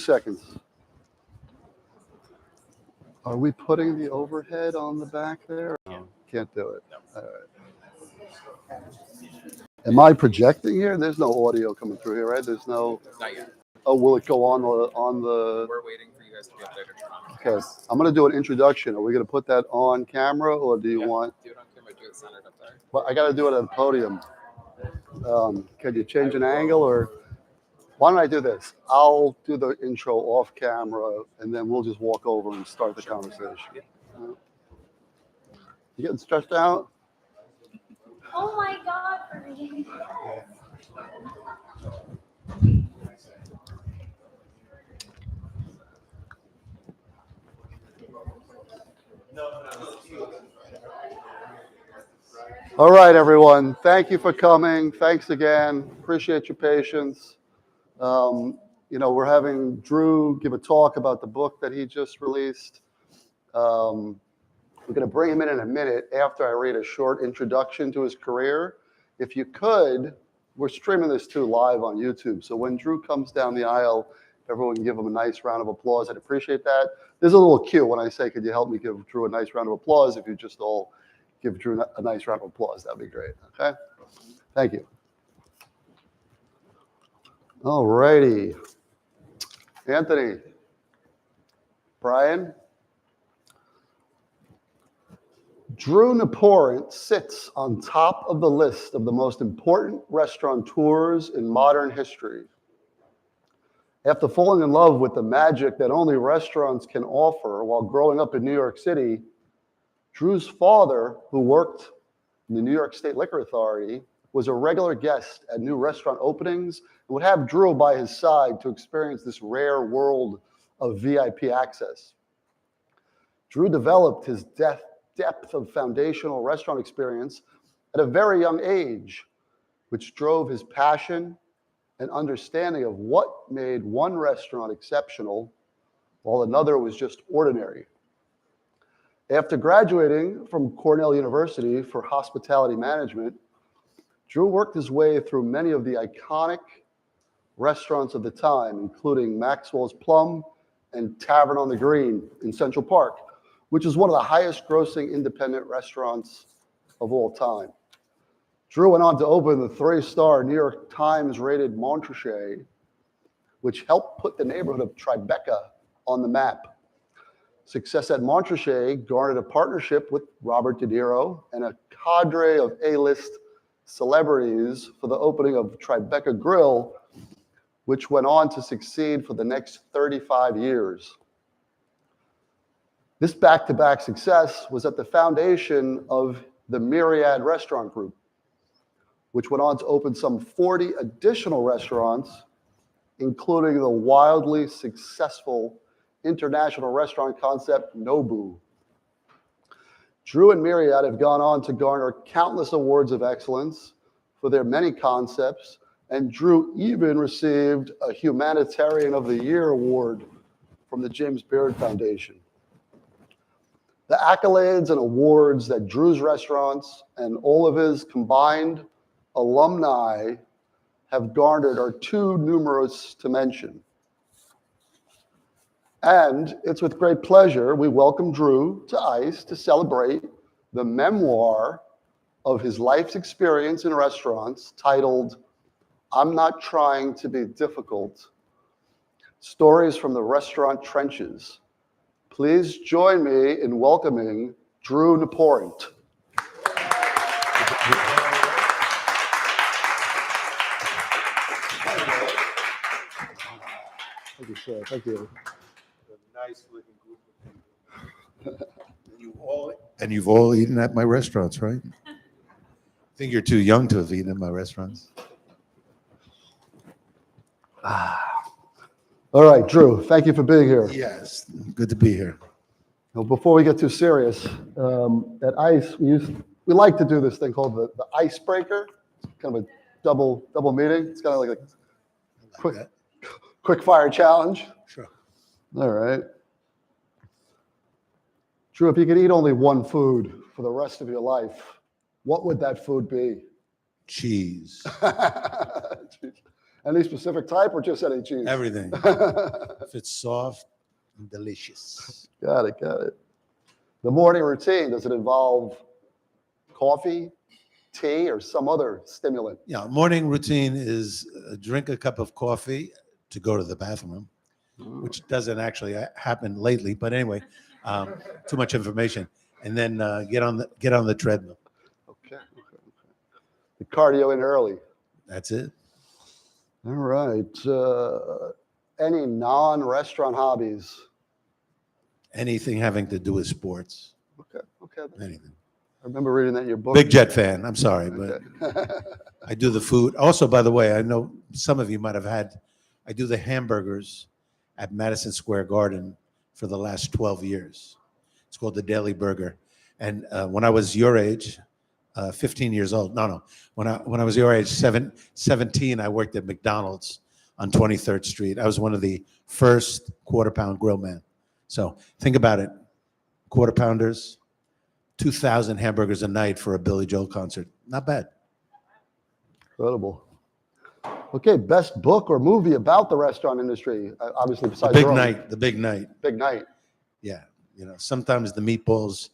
seconds. Are we putting the overhead on the back there? No, can't do it. No. All right. Am I projecting here? There's no audio coming through here, right? There's no. Not yet. Oh, will it go on the? We're waiting for you guys to be able to turn on. Okay, I'm going to do an introduction. Are we going to put that on camera, or do you want? Do it on camera. Do it centered up there. But I got to do it at the podium. Can you change an angle, or why don't I do this? I'll do the intro off camera, and then we'll just walk over and start the conversation. You getting stretched out? Oh my God, for me. All right, everyone. Thank you for coming. Thanks again. Appreciate your patience. We're having Drew give a talk about the book that he just released. We're going to bring him in a minute after I read a short introduction to his career. If you could, we're streaming this too live on YouTube. So when Drew comes down the aisle, everyone can give him a nice round of applause. I'd appreciate that. There's a little cue when I say, could you help me give Drew a nice round of applause? If you just all give Drew a nice round of applause, that'd be great. Okay? Thank you. All righty. Anthony. Brian. Drew Nieporent sits on top of the list of the most important restaurateurs in modern history. After falling in love with the magic that only restaurants can offer while growing up in New York City, Drew's father, who worked in the New York State Liquor Authority, was a regular guest at new restaurant openings and would have Drew by his side to experience this rare world of VIP access. Drew developed his depth of foundational restaurant experience at a very young age, which drove his passion and understanding of what made one restaurant exceptional while another was just ordinary. After graduating from Cornell University for hospitality management, Drew worked his way through many of the iconic restaurants of the time, including Maxwell's Plum and Tavern on the Green in Central Park, which is one of the highest grossing independent restaurants of all time. Drew went on to open the 3-star New York Times rated Montrachet, which helped put the neighborhood of Tribeca on the map. Success at Montrachet garnered a partnership with Robert De Niro and a cadre of A-list celebrities for the opening of Tribeca Grill, which went on to succeed for the next 35 years. This back-to-back success was at the foundation of the Myriad Restaurant Group, which went on to open some 40 additional restaurants, including the wildly successful international restaurant concept Nobu. Drew and Myriad have gone on to garner countless awards of excellence for their many concepts, and Drew even received a Humanitarian of the Year award from the James Beard Foundation. The accolades and awards that Drew's restaurants and all of his combined alumni have garnered are too numerous to mention. And it's with great pleasure we welcome Drew to ICE to celebrate the memoir of his life's experience in restaurants titled, "I'm Not Trying to Be Difficult, Stories from the Restaurant Trenches." Please join me in welcoming Drew Nieporent. Thank you, sir. Thank you. A nice looking group of people. And you've all eaten at my restaurants, right? I think you're too young to have eaten at my restaurants. All right, Drew, thank you for being here. Yes, good to be here. Now, before we get too serious, at ICE, we like to do this thing called the icebreaker. It's kind of a double meeting. It's kind of like a quick fire challenge. Sure. All right. Drew, if you could eat only one food for the rest of your life, what would that food be? Cheese. Any specific type or just any cheese? Everything. If it's soft and delicious. Got it, got it. The morning routine, does it involve coffee, tea, or some other stimulant? Yeah, morning routine is drink a cup of coffee to go to the bathroom, which doesn't actually happen lately. But anyway, too much information, and then get on the treadmill. Okay. The cardio in early. That's it. All right. Any non-restaurant hobbies? Anything having to do with sports. Okay. Anything. I remember reading that in your book. Big Jet fan. I'm sorry, but Okay. I do the food. Also, by the way, I know some of you might have had. I do the hamburgers at Madison Square Garden for the last 12 years. It's called the Daily Burger. And when I was your age, 15 years old. No. When I was your age, 17, I worked at McDonald's on 23rd Street. I was one of the first quarter-pound grill men. So think about it. Quarter pounders, 2,000 hamburgers a night for a Billy Joel concert. Not bad. Incredible. Okay, best book or movie about the restaurant industry, obviously The besides Big your own. Night. The Big Night. Big Night. Yeah. Sometimes the meatballs,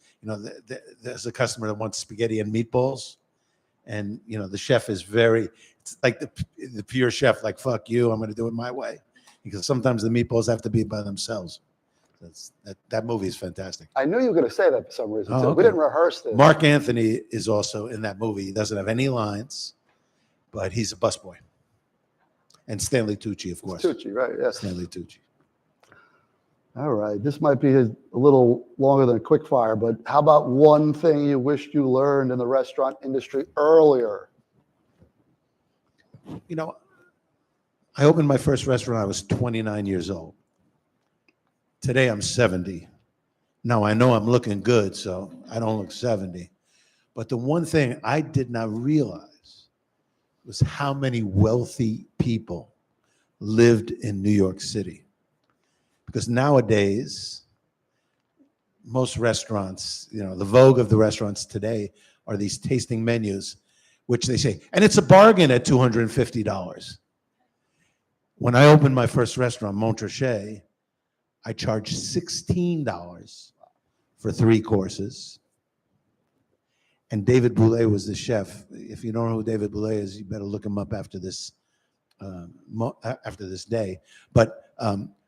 there's a customer that wants spaghetti and meatballs. And, the chef is it's like the pure chef, like, fuck you, I'm going to do it my way. Because sometimes the meatballs have to be by themselves. That movie is fantastic. I knew you were going to say that for some reason, Oh, too. okay. We didn't rehearse this. Mark Anthony is also in that movie. He doesn't have any lines, but he's a busboy. And Stanley Tucci, of course. Tucci, right, yes. Stanley Tucci. All right, this might be a little longer than a quick fire, but how about one thing you wished you learned in the restaurant industry earlier? I opened my first restaurant, I was 29 years old. Today I'm 70. Now I know I'm looking good, so I don't look 70. But the one thing I did not realize was how many wealthy people lived in New York City. Because nowadays, most restaurants, the vogue of the restaurants today are these tasting menus, which they say, and it's a bargain at $250. When I opened my first restaurant, Montrachet, I charged $16 for 3 courses. And David Boulay was the chef. If you don't know who David Boulay is, you better look him up after this day. But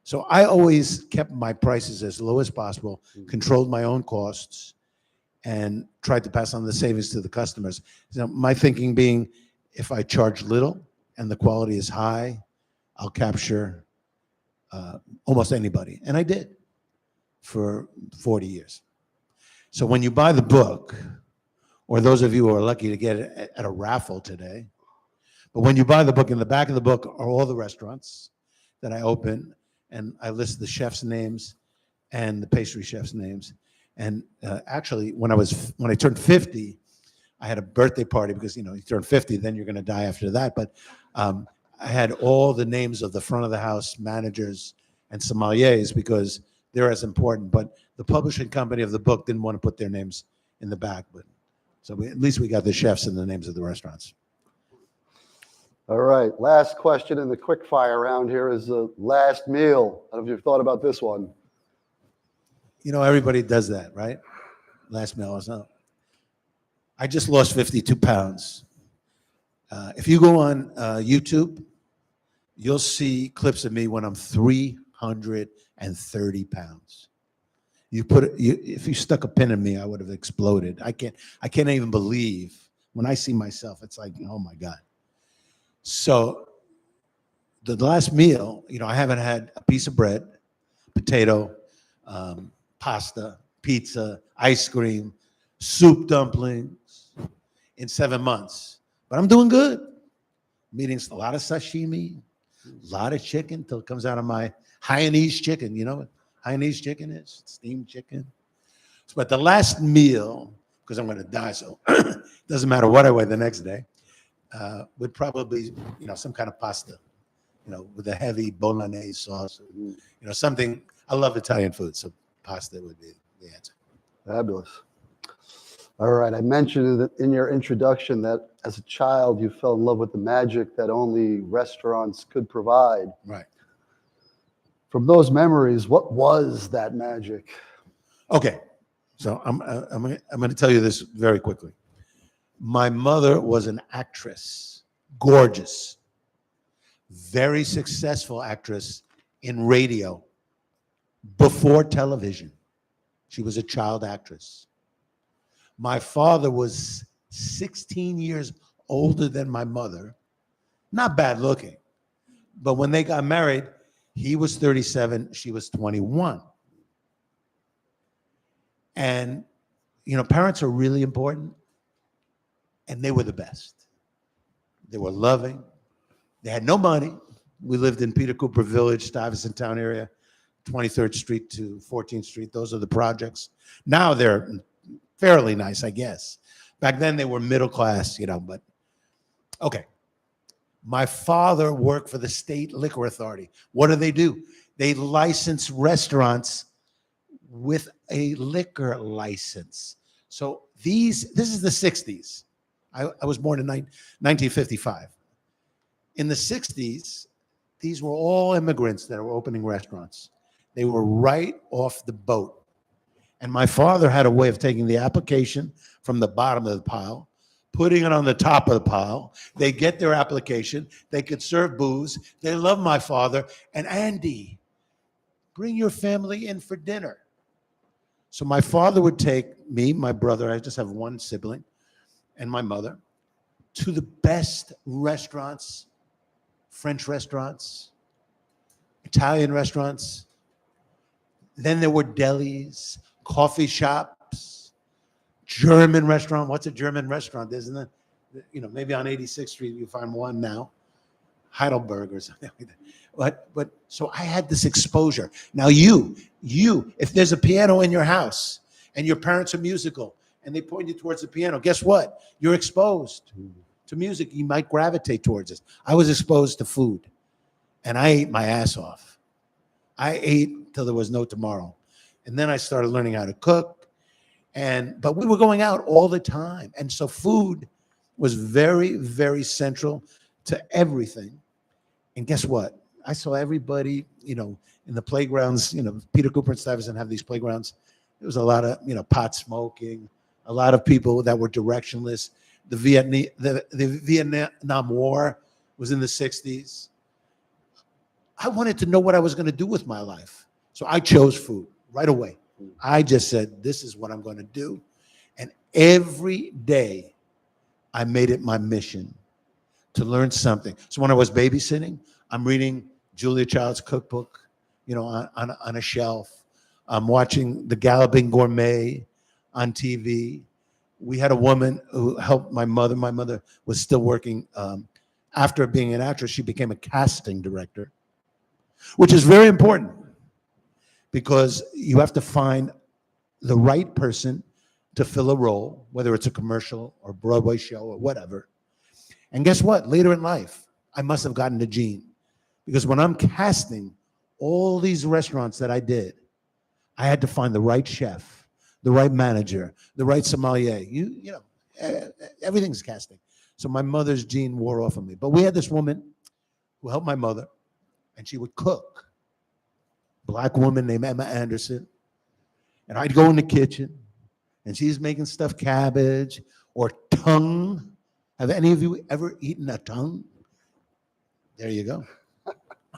so I always kept my prices as low as possible, controlled my own costs, and tried to pass on the savings to the customers. My thinking being, if I charge little and the quality is high, I'll capture almost anybody. And I did for 40 years. So when you buy the book, or those of you who are lucky to get it at a raffle today, but when you buy the book, in the back of the book are all the restaurants that I open, and I list the chef's names and the pastry chef's names. And actually, when I turned 50, I had a birthday party because, you turn 50, then you're going to die after that. But I had all the names of the front of the house managers and sommeliers because they're as important. But the publishing company of the book didn't want to put their names in the back. But so at least we got the chefs and the names of the restaurants. All right, last question in the quick fire round here is the last meal. I don't know if you've thought about this one. Everybody does that, right? Last meal or something. I just lost 52 pounds. If you go on YouTube, you'll see clips of me when I'm 330 pounds. If you stuck a pin in me, I would have exploded. I can't even believe when I see myself. It's like, oh my God. So the last meal, I haven't had a piece of bread, potato, pasta, pizza, ice cream, soup dumplings in 7 months. But I'm doing good. I'm eating a lot of sashimi, a lot of chicken till it comes out of my Hainanese chicken. You know what Hainanese chicken is? Steamed chicken. But the last meal, because I'm going to die, so it doesn't matter what I weigh the next day, would probably be, some kind of pasta, with a heavy bolognese sauce, something. I love Italian food, so pasta would be the answer. Fabulous. All right, I mentioned that in your introduction that as a child you fell in love with the magic that only restaurants could provide. Right. From those memories, what was that magic? Okay. So I'm going to tell you this very quickly. My mother was an actress, gorgeous, very successful actress in radio before television. She was a child actress. My father was 16 years older than my mother, not bad looking. But when they got married, he was 37, she was 21. And, parents are really important, and they were the best. They were loving. They had no money. We lived in Peter Cooper Village, Stuyvesant Town area, 23rd Street to 14th Street. Those are the projects. Now they're fairly nice, I guess. Back then they were middle class, but okay. My father worked for the State Liquor Authority. What do? They license restaurants with a liquor license. So this is the 60s. I was born in 1955. In the 60s, these were all immigrants that were opening restaurants. They were right off the boat. And my father had a way of taking the application from the bottom of the pile, putting it on the top of the pile. They get their application. They could serve booze. They love my father. And Andy, bring your family in for dinner. So my father would take me, my brother, I just have one sibling, and my mother, to the best restaurants, French restaurants, Italian restaurants. Then there were delis, coffee shops, German restaurant. What's a German restaurant? Isn't it? Maybe on 86th Street you find one now, Heidelberg or something like that. But so I had this exposure. Now you, if there's a piano in your house and your parents are musical and they point you towards the piano, guess what? You're exposed to music. You might gravitate towards it. I was exposed to food, and I ate my ass off. I ate till there was no tomorrow. And then I started learning how to cook. But we were going out all the time. And so food was very, very central to everything. And guess what? I saw everybody, in the playgrounds, Peter Cooper and Stuyvesant have these playgrounds. There was a lot of, pot smoking, a lot of people that were directionless. The Vietnam War was in the 60s. I wanted to know what I was going to do with my life. So I chose food right away. I just said, this is what I'm going to do. And every day I made it my mission to learn something. So when I was babysitting, I'm reading Julia Child's cookbook, on a shelf. I'm watching The Galloping Gourmet on TV. We had a woman who helped my mother. My mother was still working. After being an actress, she became a casting director, which is very important because you have to find the right person to fill a role, whether it's a commercial or Broadway show or whatever. And guess what? Later in life, I must have gotten the gene, because when I'm casting all these restaurants that I did, I had to find the right chef, the right manager, the right sommelier. Everything's casting. So my mother's gene wore off of me. But we had this woman who helped my mother, and she would cook. Black woman named Emma Anderson. And I'd go in the kitchen, and she's making stuffed cabbage or tongue. Have any of you ever eaten a tongue? There you go.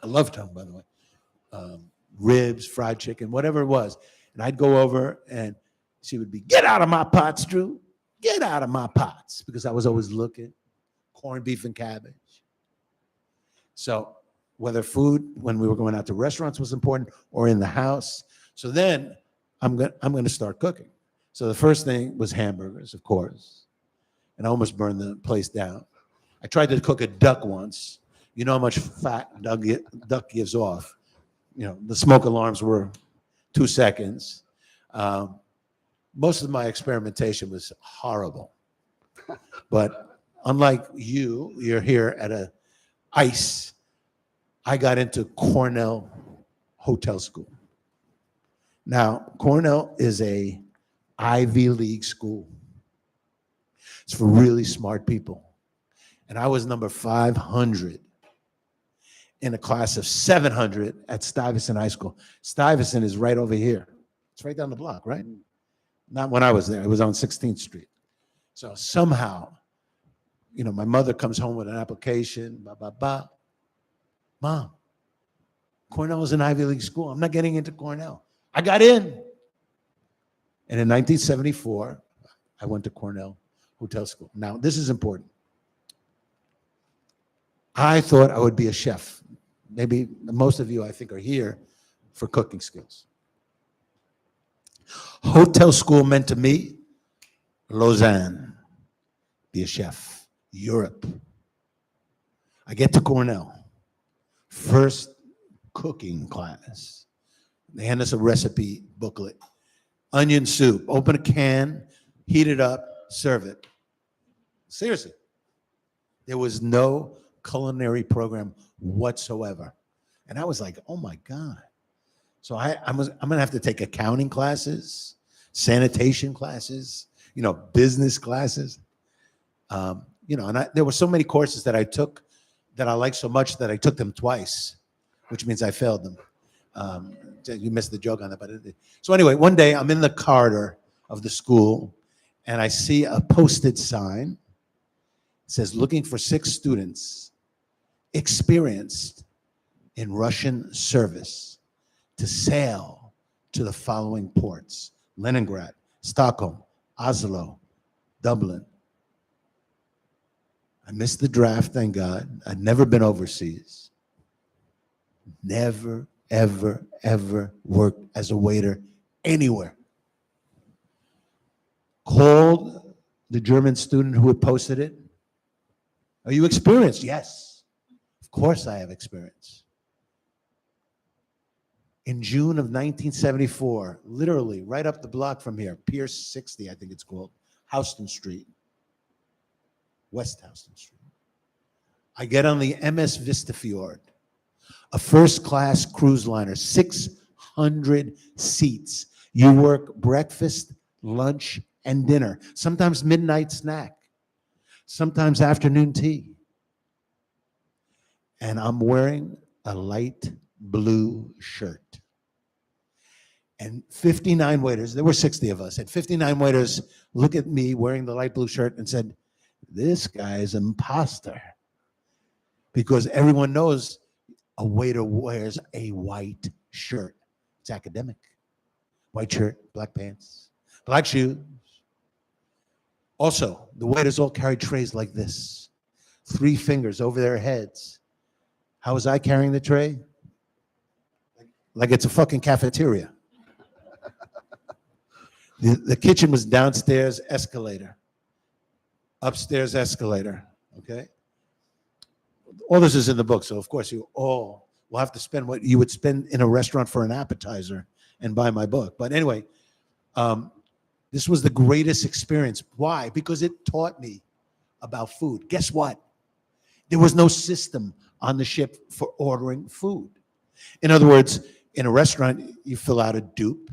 I love tongue, by the way. Ribs, fried chicken, whatever it was. And I'd go over, and she would be, get out of my pots, Drew. Get out of my pots. Because I was always looking. Corned beef and cabbage. So whether food, when we were going out to restaurants, was important, or in the house. So then I'm going to start cooking. So the first thing was hamburgers, of course. And I almost burned the place down. I tried to cook a duck once. You know how much fat duck gives off. The smoke alarms were 2 seconds. Most of my experimentation was horrible. But unlike you're here at a ICE. I got into Cornell Hotel School. Now, Cornell is a Ivy League school. It's for really smart people. And I was number 500 in a class of 700 at Stuyvesant High School. Stuyvesant is right over here. It's right down the block, right? Not when I was there. It was on 16th Street. So somehow, you know, my mother comes home with an application, Mom, Cornell is an Ivy League school. I'm not getting into Cornell. I got in. And in 1974, I went to Cornell Hotel School. Now, this is important. I thought I would be a chef. Maybe most of you, I think, are here for cooking skills. Hotel school meant to me, Lausanne, be a chef, Europe. I get to Cornell, first cooking class. They hand us a recipe booklet. Onion soup, open a can, heat it up, serve it. Seriously. There was no culinary program whatsoever. And I was like, oh my God. So I'm going to have to take accounting classes, sanitation classes, you know, business classes. You know, and there were so many courses that I took that I liked so much that I took them twice, which means I failed them. You missed the joke on that. But so anyway, one day I'm in the corridor of the school and I see a posted sign. It says, looking for 6 students experienced in Russian service to sail to the following ports: Leningrad, Stockholm, Oslo, Dublin. I missed the draft, thank God. I'd never been overseas. Never, ever, ever worked as a waiter anywhere. Called the German student who had posted it. Are you experienced? Yes. Of course I have experience. In June of 1974, literally right up the block from here, Pier 60, I think it's called, Houston Street, West Houston Street. I get on the MS Vistafjord, a first-class cruise liner, 600 seats. You work breakfast, lunch, and dinner, sometimes midnight snack, sometimes afternoon tea. And I'm wearing a light blue shirt. And 59 waiters, there were 60 of us, and 59 waiters look at me wearing the light blue shirt and said, this guy is an imposter. Because everyone knows a waiter wears a white shirt. It's academic. White shirt, black pants, black shoes. Also, the waiters all carried trays like this, 3 fingers over their heads. How was I carrying the tray? Like it's a fucking cafeteria. The kitchen was downstairs, escalator. Upstairs, escalator, okay? All this is in the book, so of course you all will have to spend what you would spend in a restaurant for an appetizer and buy my book. But anyway, this was the greatest experience. Why? Because it taught me about food. Guess what? There was no system on the ship for ordering food. In other words, in a restaurant, you fill out a dupe.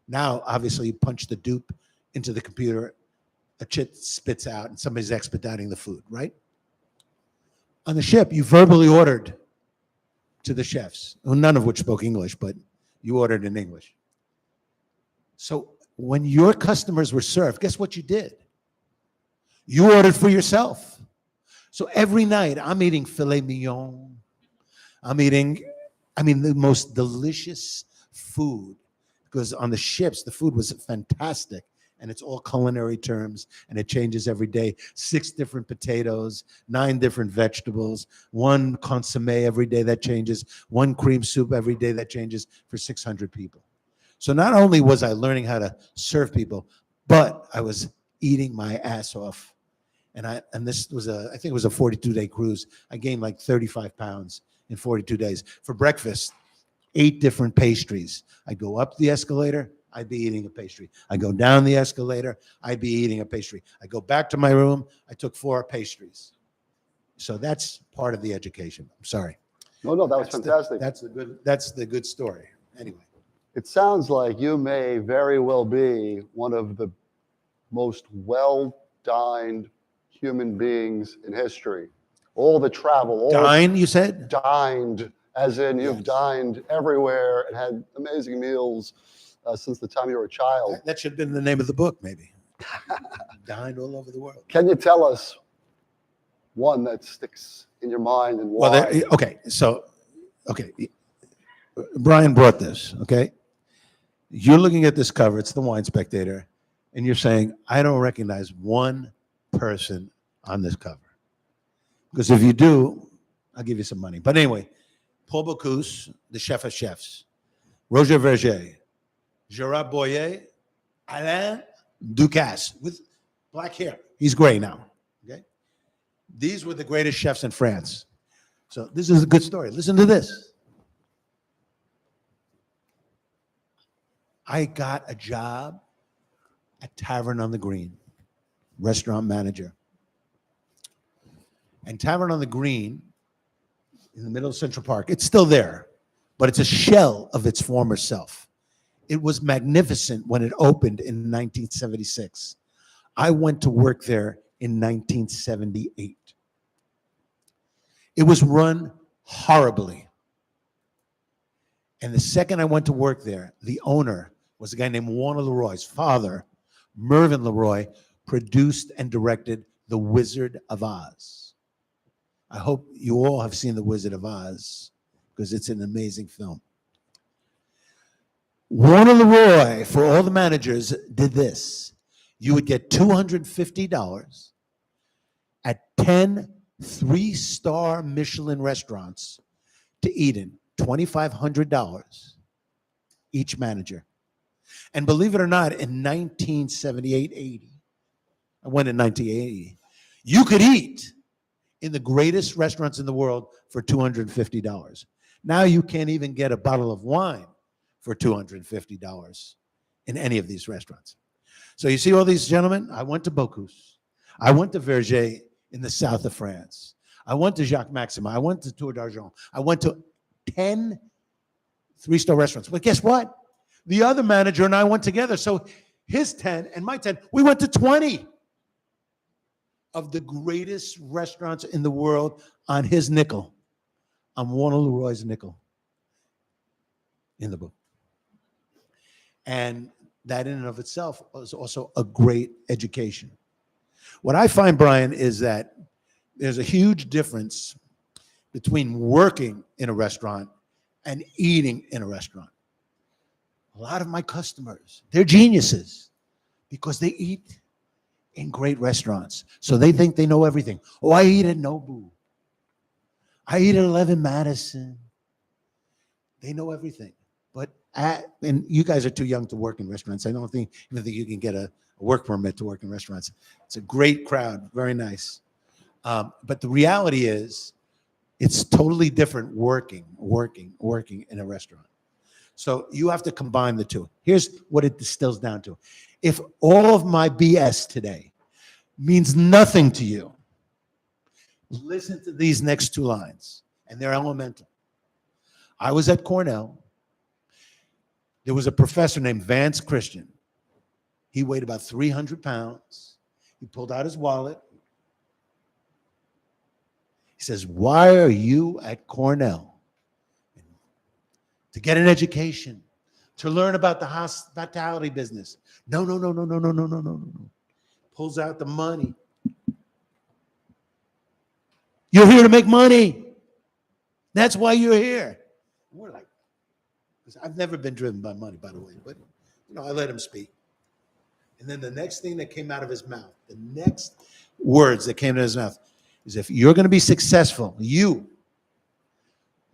Now, obviously, you punch the dupe into the computer, a chit spits out, and somebody's expediting the food, right? On the ship, you verbally ordered to the chefs, none of which spoke English, but you ordered in English. So when your customers were served, guess what you did? You ordered for yourself. So every night, I'm eating filet mignon. I'm eating, the most delicious food. Because on the ships, the food was fantastic. And it's all culinary terms, and it changes every day. 6 different potatoes, 9 different vegetables, 1 consomme every day that changes, 1 cream soup every day that changes for 600 people. So not only was I learning how to serve people, but I was eating my ass off. And this was I think it was a 42-day cruise. I gained like 35 pounds in 42 days. For breakfast, 8 different pastries. I go up the escalator, I'd be eating a pastry. I go down the escalator, I'd be eating a pastry. I go back to my room, I took 4 pastries. So that's part of the education. I'm sorry. No, that was fantastic. That's the good story. Anyway. It sounds like you may very well be one of the most well dined human beings in history. All the travel, all Dine, you said? dined, as in you've Yes. dined everywhere and had amazing meals since the time you were a child. That should have been the name of the book, maybe. Dined all over the world. Can you tell us one that sticks in your mind and why? Well, okay. Brian brought this, okay? You're looking at this cover, it's the Wine Spectator, and you're saying, I don't recognize one person on this cover. Because if you do, I'll give you some money. But anyway, Paul Bocuse, the chef of chefs, Roger Verger, Gerard Boyer, Alain Ducasse, with black hair. He's gray now, okay? These were the greatest chefs in France. So this is a good story. Listen to this. I got a job at Tavern on the Green, restaurant manager. And Tavern on the Green, in the middle of Central Park, it's still there, but it's a shell of its former self. It was magnificent when it opened in 1976. I went to work there in 1978. It was run horribly. And the second I went to work there, the owner was a guy named Warner Leroy's father, Mervyn Leroy, produced and directed The Wizard of Oz. I hope you all have seen The Wizard of Oz because it's an amazing film. Warner Leroy, for all the managers, did this. You would get $250 at 10 three-star Michelin restaurants to eat in, $2,500 each manager. And believe it or not, in 1978-80, I went in 1980, you could eat in the greatest restaurants in the world for $250. Now you can't even get a bottle of wine for $250 in any of these restaurants. So you see all these gentlemen? I went to Bocuse. I went to Verger in the south of France. I went to Jacques Maxima. I went to Tour d'Argent. I went to 10 three-star restaurants. But guess what? The other manager and I went together. So his 10 and my 10, we went to 20 of the greatest restaurants in the world on his nickel, on Warner Leroy's nickel in the book. And that in and of itself was also a great education. What I find, Brian, is that there's a huge difference between working in a restaurant and eating in a restaurant. A lot of my customers, they're geniuses because they eat in great restaurants. So they think they know everything. Oh, I eat at Nobu. I eat at 11 Madison. They know everything. But and you guys are too young to work in restaurants. I don't think even think you can get a work permit to work in restaurants. It's a great crowd, very nice. But the reality is, it's totally different working in a restaurant. So you have to combine the two. Here's what it distills down to. If all of my BS today means nothing to you, listen to these next two lines, and they're elemental. I was at Cornell. There was a professor named Vance Christian. He weighed about 300 pounds. He pulled out his wallet. He says, "Why are you at Cornell?" To get an education, to learn about the hospitality business. No. Pulls out the money. You're here to make money. That's why you're here. We're like, because I've never been driven by money, by the way, but I let him speak. And then the next thing that came out of his mouth, the next words that came out of his mouth is, if you're going to be successful,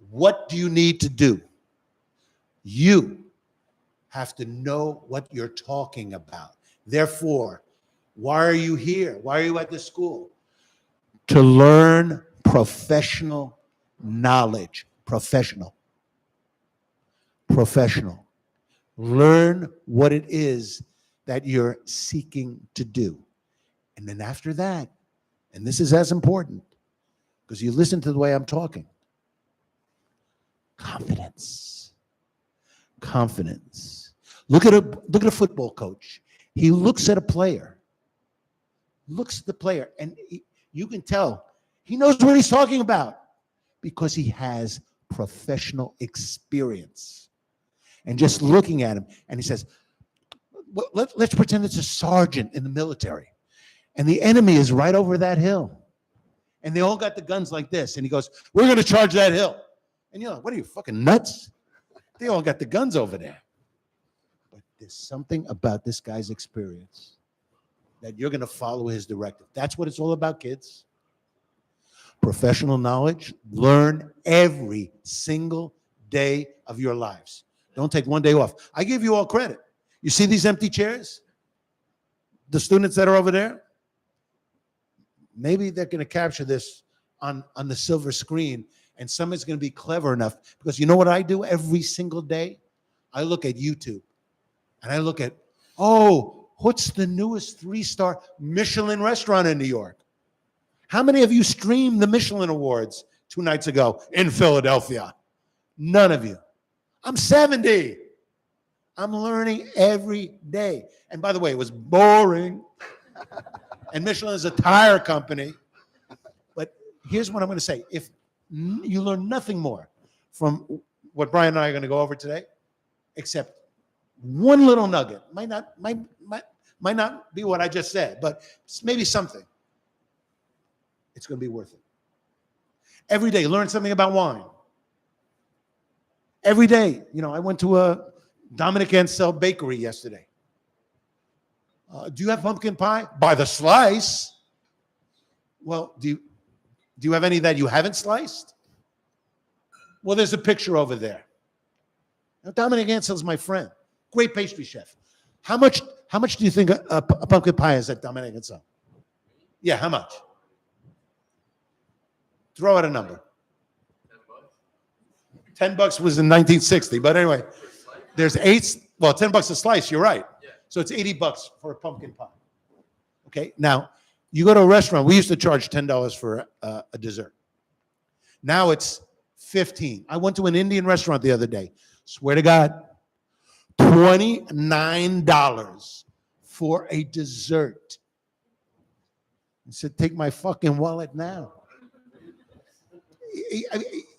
what do you need to do? You have to know what you're talking about. Therefore, why are you here? Why are you at this school? To learn professional knowledge. Professional. Learn what it is that you're seeking to do. And then after that, and this is as important, because you listen to the way I'm talking, confidence. Look at a football coach. He looks at a player. looks at the player, and you can tell he knows what he's talking about because he has professional experience. And just looking at him, and he says, well, let's pretend it's a sergeant in the military, and the enemy is right over that hill, and they all got the guns like this, and he goes, we're going to charge that hill. And you're like, what are you, fucking nuts? They all got the guns over there. But there's something about this guy's experience that you're going to follow his directive. That's what it's all about, kids. Professional knowledge. Learn every single day of your lives. Don't take one day off. I give you all credit. You see these empty chairs? The students that are over there? Maybe they're going to capture this on the silver screen, and somebody's going to be clever enough, because you know what I do every single day? I look at YouTube, and I look at, what's the newest 3-star Michelin restaurant in New York? How many of you streamed the Michelin Awards 2 nights ago in Philadelphia? None of you. I'm 70. I'm learning every day. And by the way, it was boring. And Michelin is a tire company. But here's what I'm going to say. If you learn nothing more from what Brian and I are going to go over today, except one little nugget, might not be what I just said, but maybe something, it's going to be worth it. Every day, learn something about wine. Every day, I went to a Dominic Ansel bakery yesterday. Do you have pumpkin pie? By the slice. Well, do you have any that you haven't sliced? Well, there's a picture over there. Now, Dominic Ansel is my friend, great pastry chef. How much do you think a pumpkin pie is at Dominic Ansel? Yeah, how much? Throw out a number. $10 was in 1960, but anyway, there's $10 a slice. You're right. Yeah. So it's $80 for a pumpkin pie. Okay. Now you go to a restaurant. We used to charge $10 for a dessert. Now it's $15. I went to an Indian restaurant the other day. Swear to God, $29 for a dessert. I said, take my fucking wallet now.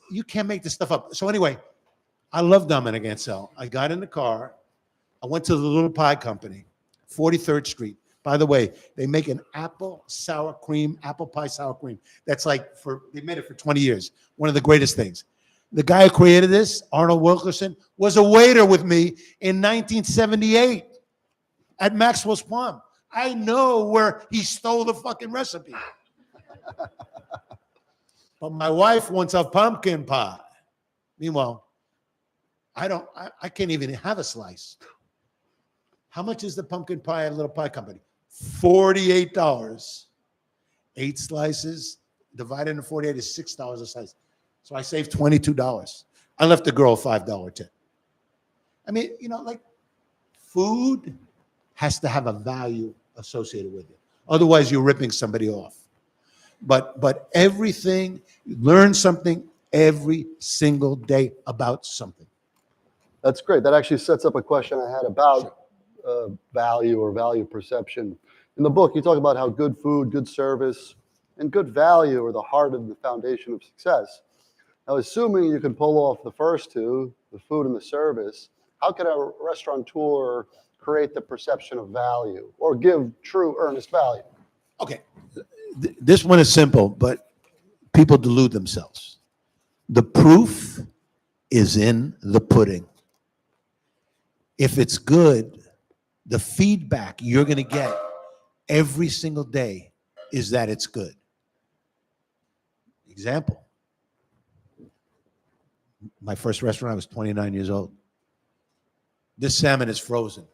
You can't make this stuff up. So anyway, I love Dominic Ansel. I got in the car. I went to the little pie company, 43rd Street. By the way, they make an apple pie sour cream. That's they made it for 20 years. One of the greatest things. The guy who created this, Arnold Wilkerson, was a waiter with me in 1978 at Maxwell's Plum. I know where he stole the fucking recipe. But my wife wants a pumpkin pie. Meanwhile, I can't even have a slice. How much is the pumpkin pie at a little pie company? $48. 8 slices divided into 48 is $6 a slice. So I saved $22. I left the girl a $5 tip. I mean, food has to have a value associated with it. Otherwise, you're ripping somebody off. But everything, learn something every single day about something. That's great. That actually sets up a question I had about value or value perception. In the book, you talk about how good food, good service, and good value are the heart of the foundation of success. Now, assuming you can pull off the first two, the food and the service, how can a restaurateur create the perception of value or give true, earnest value? Okay. This one is simple, but people delude themselves. The proof is in the pudding. If it's good, the feedback you're going to get every single day is that it's good. Example. My first restaurant, I was 29 years old. This salmon is frozen.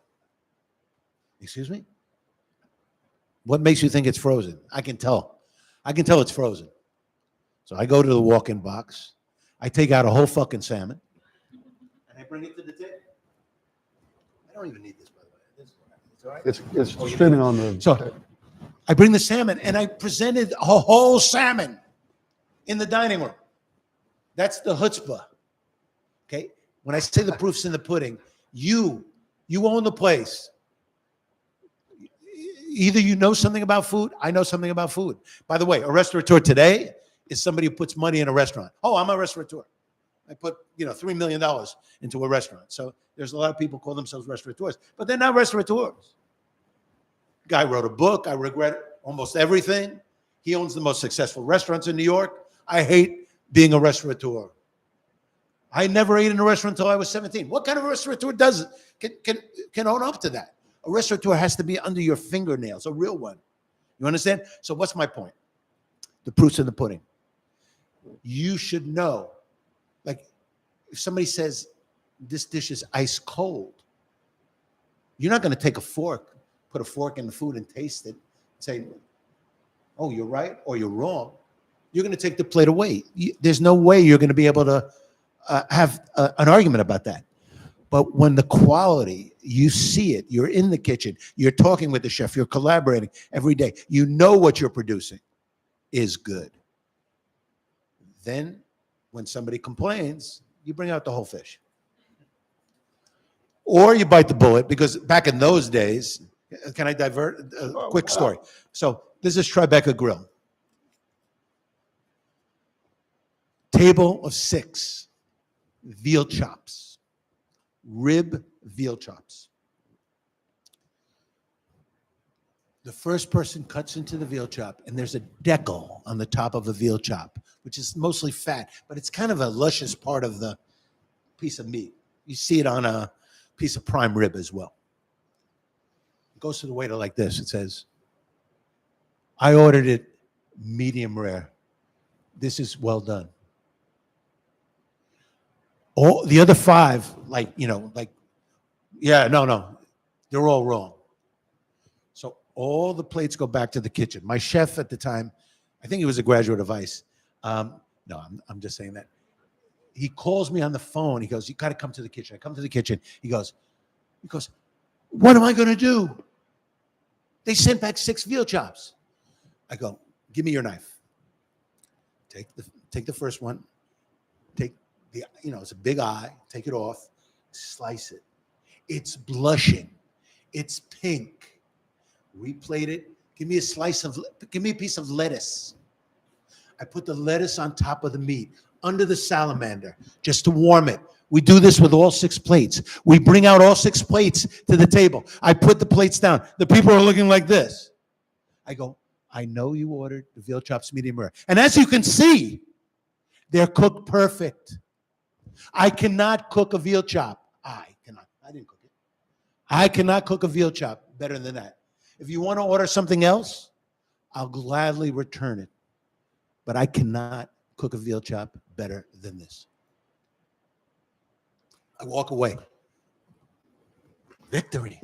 Excuse me? What makes you think it's frozen? I can tell. I can tell it's frozen. So I go to the walk-in box. I take out a whole fucking salmon. And I bring it to the table. I don't even need this, by the way. It's all right. It's streaming on the... So I bring the salmon, and I presented a whole salmon in the dining room. That's the chutzpah. Okay? When I say the proof's in the pudding, you own the place. either you know something about food, I know something about food. By the way, a restaurateur today is somebody who puts money in a restaurant. Oh, I'm a restaurateur. I put, $3 million into a restaurant. So there's a lot of people call themselves restaurateurs, but they're not restaurateurs. Guy wrote a book. I regret almost everything. He owns the most successful restaurants in New York. I hate being a restaurateur. I never ate in a restaurant until I was 17. What kind of restaurateur can own up to that? A restaurateur has to be under your fingernails, a real one. You understand? So what's my point? The proof's in the pudding. You should know. Like, if somebody says this dish is ice cold, you're not going to take a fork, put a fork in the food and taste it, and say, oh, you're right or you're wrong. You're going to take the plate away. There's no way you're going to be able to have an argument about that. But when the quality, you see it, you're in the kitchen, you're talking with the chef, you're collaborating every day, you know what you're producing is good. Then when somebody complains, you bring out the whole fish. Or you bite the bullet, because back in those days, can I divert? A quick story. So this is Tribeca Grill. Table of 6, veal chops, rib veal chops. The first person cuts into the veal chop, and there's a decal on the top of a veal chop, which is mostly fat, but it's kind of a luscious part of the piece of meat. You see it on a piece of prime rib as well. It goes to the waiter like this. It says, I ordered it medium rare. This is well done. All the other 5, yeah, no, they're all wrong. So all the plates go back to the kitchen. My chef at the time, I think he was a graduate of ICE. No, I'm just saying that. He calls me on the phone. He goes, you got to come to the kitchen. I come to the kitchen. He goes, what am I going to do? They sent back 6 veal chops. I go, give me your knife. Take the first one. Take the, it's a big eye. Take it off. Slice it. It's blushing. It's pink. Replate it. Give me a piece of lettuce. I put the lettuce on top of the meat, under the salamander, just to warm it. We do this with all 6 plates. We bring out all 6 plates to the table. I put the plates down. The people are looking like this. I go, I know you ordered the veal chops medium rare. And as you can see, they're cooked perfect. I cannot cook a veal chop. I cannot. I didn't cook it. I cannot cook a veal chop better than that. If you want to order something else, I'll gladly return it. But I cannot cook a veal chop better than this. I walk away. Victory.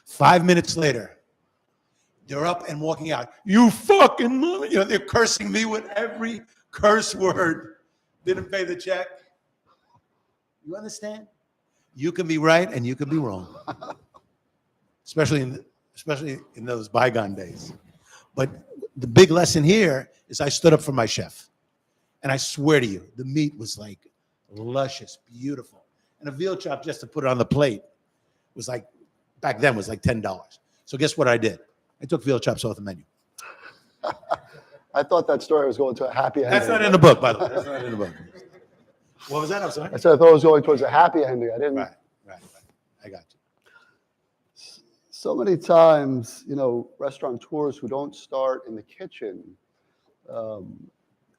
5 minutes later, they're up and walking out. You fucking mother. They're cursing me with every curse word. Didn't pay the check. You understand? You can be right and you can be wrong. Especially in those bygone days. But the big lesson here is I stood up for my chef. And I swear to you, the meat was like luscious, beautiful. And a veal chop, just to put it on the plate, was like, back then was like $10. So guess what I did? I took veal chops off the menu. I thought that story was going to a happy ending. That's not in the book, by the way. That's not in the book. What was that? I'm sorry? I said I thought it was going towards a happy ending. I didn't. Right. I got you. So many times, restaurateurs who don't start in the kitchen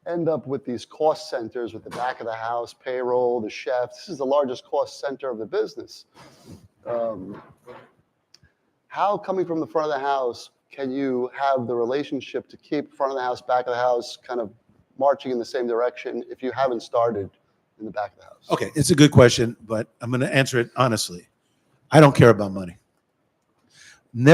end up with these cost centers with the back of the house, payroll, the chef. This is the largest cost center of the business. How, coming from the front of the house, can you have the relationship to keep front of the house, back of the house kind of marching in the same direction if you haven't started in the back of the house? Okay, it's a good question, but I'm going to answer it honestly. I don't care about money. Never